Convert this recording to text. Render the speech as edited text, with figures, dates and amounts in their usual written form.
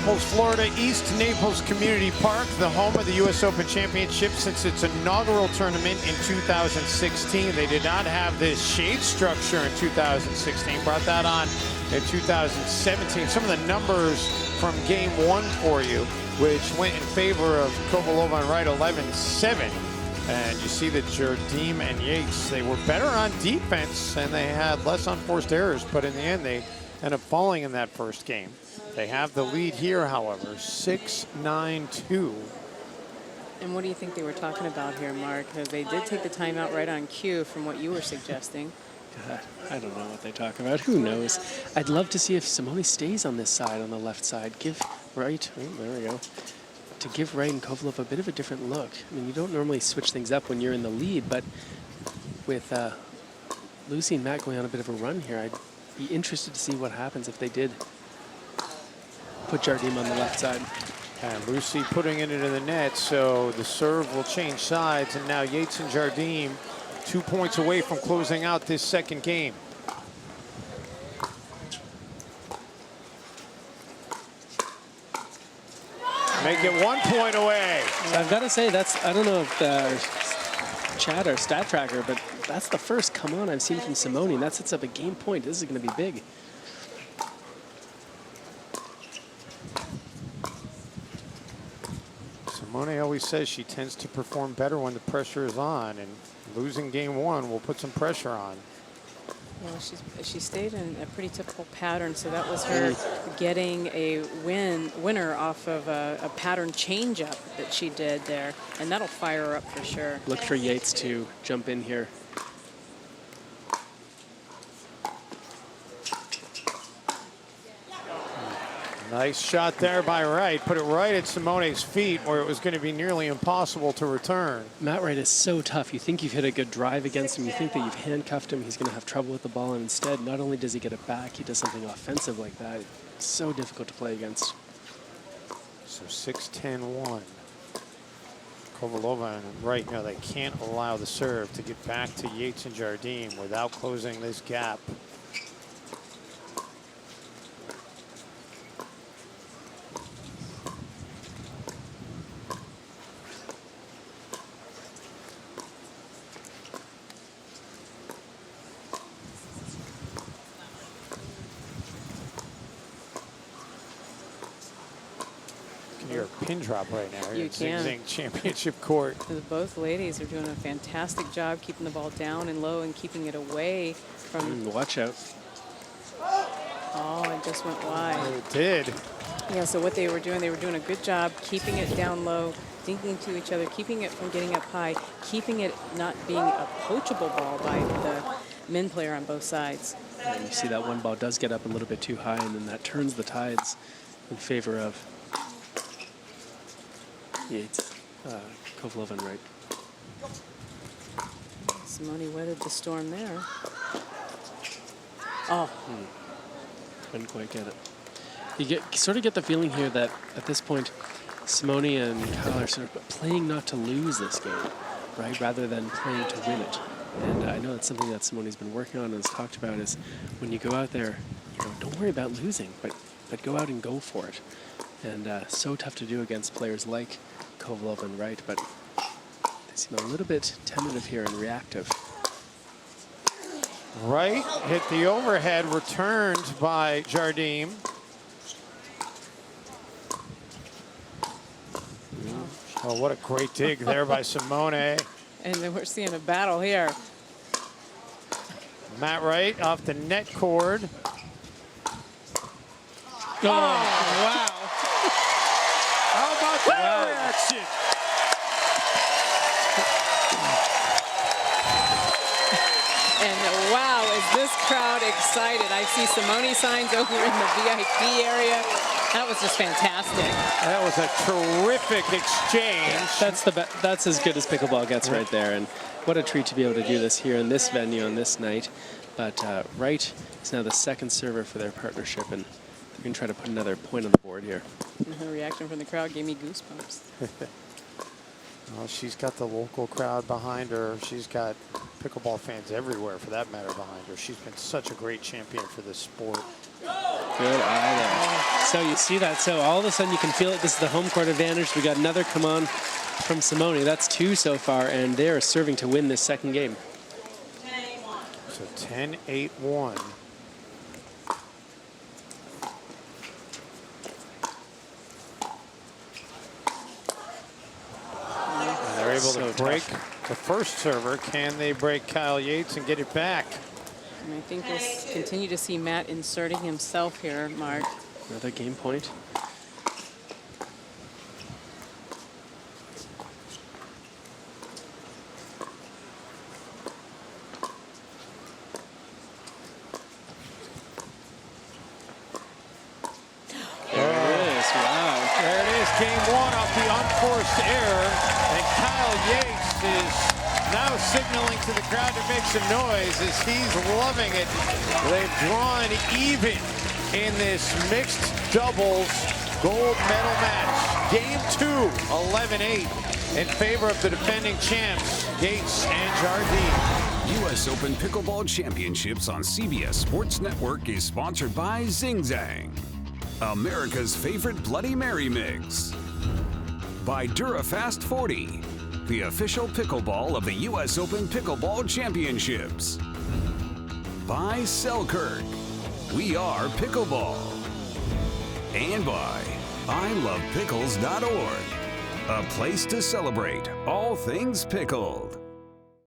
Naples, Florida, East Naples Community Park, the home of the U.S. Open Championship since its inaugural tournament in 2016. They did not have this shade structure in 2016, brought that on in 2017. Some of the numbers from game one for you, which went in favor of Kovalova and Wright 11-7. And you see that Jardim and Yates, they were better on defense and they had less unforced errors, but in the end they ended up falling in that first game. They have the lead here, however, 6-9-2. And what do you think they were talking about here, Mark? Because they did take the timeout right on cue from what you were suggesting. God, I don't know what they talk about. Who knows? I'd love to see if Simone stays on this side, on the left side. Give Wright, oh, there we go, to give Wright and Kovalov a bit of a different look. I mean, you don't normally switch things up when you're in the lead, but with Lucy and Matt going on a bit of a run here, I'd be interested to see what happens if they did put Jardim on the left side. And Lucy putting it into the net, so the serve will change sides, and now Yates and Jardim 2 points away from closing out this second game. Make it 1 point away. So I've got to say, that's, I don't know if chat or stat tracker, but that's the first come on I've seen from Simone, and that sets up a game point. This is going to be big. Simone always says she tends to perform better when the pressure is on, and losing game one will put some pressure on. Well, she stayed in a pretty typical pattern, so that was her getting a winner off of a pattern change-up that she did there, and that'll fire her up for sure. Look for Yates to jump in here. Nice shot there by Wright. Put it right at Simone's feet where it was going to be nearly impossible to return. Matt Wright is so tough. You think you've hit a good drive against him. You think that you've handcuffed him. He's going to have trouble with the ball. And instead, not only does he get it back, he does something offensive like that. It's so difficult to play against. So 6-10-1. Kovalova and Wright, no, they can't allow the serve to get back to Yates and Jardim without closing this gap. You're a pin drop right now. You can. Zing championship court. Both ladies are doing a fantastic job keeping the ball down and low and keeping it away from. Watch out. Oh, it just went wide. It did. Yeah, so what they were doing a good job keeping it down low, dinking to each other, keeping it from getting up high, keeping it not being a poachable ball by the men player on both sides. And you see that one ball does get up a little bit too high, and then that turns the tides in favor of Yates, Kovalova and Wright. Simone weathered the storm there. Oh. Couldn't quite get it. You sort of get the feeling here that at this point, Simone and Kyle are sort of playing not to lose this game, right, rather than playing to win it. And I know that's something that Simone's been working on and has talked about is when you go out there, you know, don't worry about losing, but go out and go for it. And so tough to do against players like Kovalova and Wright, but they seem a little bit tentative here and reactive. Wright hit the overhead, returned by Jardim. Oh, what a great dig there by Simone. And then we're seeing a battle here. Matt Wright off the net cord. Oh, wow. How about that reaction? And wow, is this crowd excited. I see Simone signs over in the VIP area. That was just fantastic. That was a terrific exchange. That's as good as pickleball gets right there. And what a treat to be able to do this here in this venue on this night. But Wright is now the second server for their partnership, and they're going to try to put another point on the board here. And the reaction from the crowd gave me goosebumps. Well, she's got the local crowd behind her. She's got pickleball fans everywhere, for that matter, behind her. She's been such a great champion for this sport. Good eye there. So you see that. So all of a sudden you can feel it. This is the home court advantage. We got another come on from Simone. That's 2 so far, and they're serving to win this second game. So 10-8-1. And they're able So to break tough. the first server. Can they break Kyle Yates and get it back? And I think we'll continue to see Matt inserting himself here, Mark. Another game point. There it is, game 1 off the unforced error. And Kyle Yates is now signaling to the crowd to make some noise as he's loving it. They've drawn even in this mixed doubles gold medal match. Game 2, 11-8 in favor of the defending champs, Yates and Jardine. U.S. Open Pickleball Championships on CBS Sports Network is sponsored by Zing Zang, America's favorite Bloody Mary mix. By DuraFast 40, the official pickleball of the U.S. Open Pickleball Championships. By Selkirk, we are pickleball. And by ILovePickles.org, a place to celebrate all things pickled.